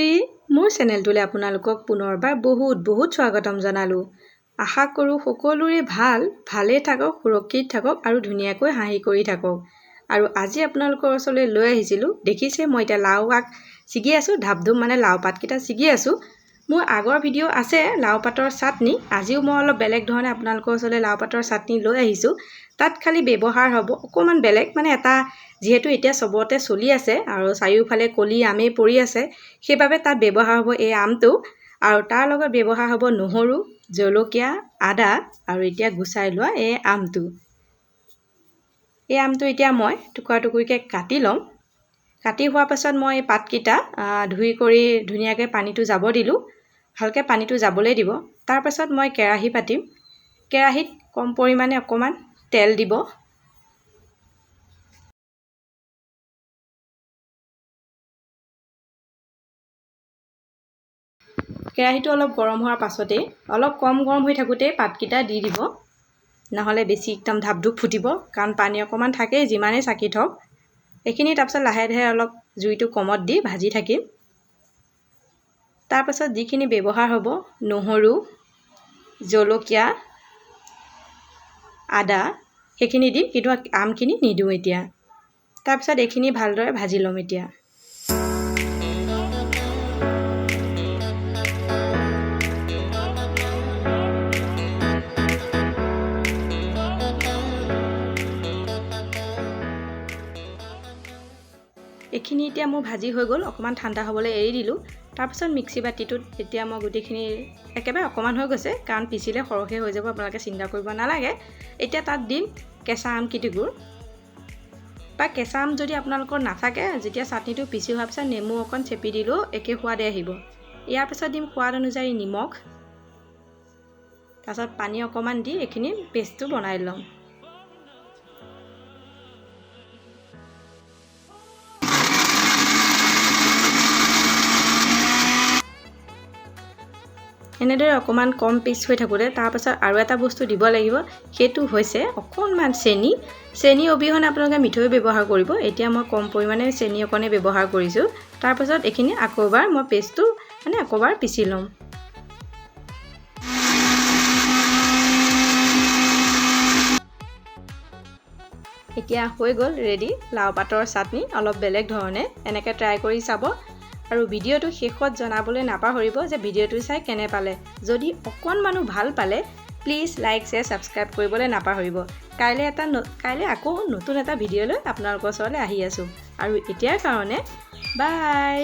শ্ৰী মোৰ চেনেলটোলৈ আপোনালোকক পুনৰবাৰ বহুত স্বাগতম জনালোঁ। আশা কৰোঁ সকলোৰে ভালেই থাকক, সুৰক্ষিত থাকক আৰু ধুনীয়াকৈ হাঁহি কৰি থাকক। আৰু আজি আপোনালোকৰ ওচৰলৈ লৈ আহিছিলোঁ, দেখিছে মই এতিয়া লাও আগ ছিগি আছোঁ, ধাপধুপ মানে লাও পাতকেইটা ছিগি আছোঁ। মোৰ আগৰ ভিডিঅ' আছে লাও পাতৰ চাটনি, আজিও মই অলপ বেলেগ ধৰণে আপোনালোকৰ ওচৰলৈ লাও পাতৰ চাটনি লৈ আহিছোঁ। তাত খালি ব্যৱহাৰ হ'ব অকণমান বেলেগ, মানে এটা যিহেতু এতিয়া চবতে চলি আছে আৰু চাৰিওফালে কলি আমেই পৰি আছে, সেইবাবে তাত ব্যৱহাৰ হ'ব এই আমটো আৰু তাৰ লগত ব্যৱহাৰ হ'ব নহৰু, জলকীয়া, আদা আৰু এতিয়া গুচাই লোৱা এই আমটো। এই আমটো এতিয়া মই টুকুৰা টুকুৰিকৈ কাটি ল'ম। কাটি হোৱাৰ পাছত মই এই পাতকেইটা ধুই কৰি ধুনীয়াকৈ পানীটো যাব দিলোঁ। ভালকৈ পানীটো যাবলৈ দিব। তাৰপাছত মই কেৰাহী পাতিম। কেৰাহীত কম পৰিমাণে অকণমান তেল দিব। কেৰাহীটো অলপ গৰম হোৱাৰ পাছতেই অলপ কম গৰম হৈ থাকোঁতেই পাতকেইটা দি দিব, নহ'লে বেছি একদম ধাপধুপ ফুটিব, কাৰণ পানী অকণমান থাকেই যিমানেই চাকি থওক। এইখিনি তাৰপাছত লাহে লাহে অলপ জুইটো কমত দি ভাজি থাকিম। তাৰপাছত যিখিনি ব্যৱহাৰ হ'ব নহৰু, জলকীয়া, আদা সেইখিনি দিম, কিন্তু আমখিনি নিদিওঁ এতিয়া। তাৰপিছত এইখিনি ভালদৰে ভাজি ল'ম এতিয়া। এইখিনি এতিয়া মোৰ ভাজি হৈ গ'ল, অকণমান ঠাণ্ডা হ'বলৈ এৰি দিলোঁ। তাৰপিছত মিক্সি বাতিটোত এতিয়া মই গোটেইখিনি একেবাৰে অকণমান হৈ গৈছে, কাৰণ পিচিলে সৰহকৈ হৈ যাব, আপোনালোকে চিন্তা কৰিব নালাগে। এতিয়া তাত দিম কেঁচা আম কেইটুকুৰ, বা কেঁচা আম যদি আপোনালোকৰ নাথাকে, যেতিয়া চাটনিটো পিচি হোৱাৰ পিছত নেমু অকণ চেপি দিলেও একে সোৱাদে আহিব। ইয়াৰ পিছত দিম সোৱাদ অনুযায়ী নিমখ, তাৰপিছত পানী অকণমান দি এইখিনি পেষ্টটো বনাই ল'ম। এনেদৰে অকণমান কম পেষ্ট হৈ থাকোঁতে তাৰপাছত আৰু এটা বস্তু দিব লাগিব, সেইটো হৈছে অকণমান চেনি। চেনি অবিহনে আপোনালোকে মিঠৈ ব্যৱহাৰ কৰিব। এতিয়া মই কম পৰিমাণে চেনি অকণে ব্যৱহাৰ কৰিছোঁ। তাৰপাছত এইখিনি আকৌ এবাৰ মই পেষ্টটো আকৌ এবাৰ পিচি ল'ম। এতিয়া হৈ গ'ল ৰেডি লাও পাতৰ চাটনি, অলপ বেলেগ ধৰণে। এনেকৈ ট্ৰাই কৰি চাব আৰু ভিডিঅ'টো শেষত জনাবলৈ নাপাহৰিব যে ভিডিঅ'টো চাই কেনে পালে। যদি অকণমানো ভাল পালে প্লিজ লাইক, শ্বেয়াৰ, ছাবস্ক্ৰাইব কৰিবলৈ নাপাহৰিব। কাইলৈ আকৌ নতুন এটা ভিডিঅ' লৈ আপোনালোকৰ ওচৰলৈ আহি আছোঁ। আৰু এতিয়াৰ কাৰণে বাই।